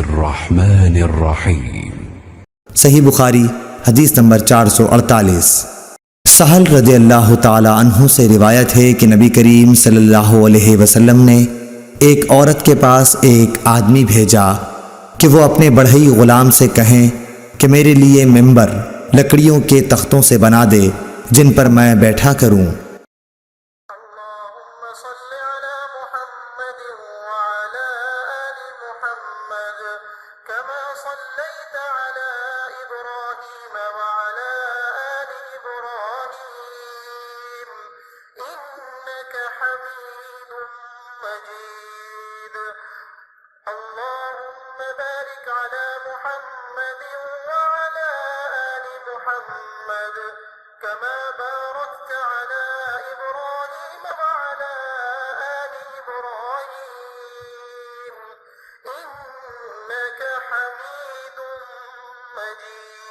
बिस्मिल्लाहिर्रहमानिर्रहीम। सही बुखारी हदीस नंबर 448। सहल रज़ियल्लाहु ताला अन्हु से रिवायत है कि नबी करीम सल्लल्लाहु अलैहि वसल्लम ने एक औरत के पास एक आदमी भेजा कि वो अपने बढ़ई ग़ुलाम से कहें कि मेरे लिए मिंबर लकड़ियों के तख्तों से बना दे जिन पर मैं बैठा करूं। كما باركت على إبراهيم وعلى آل إبراهيم إنك حميد مجيد।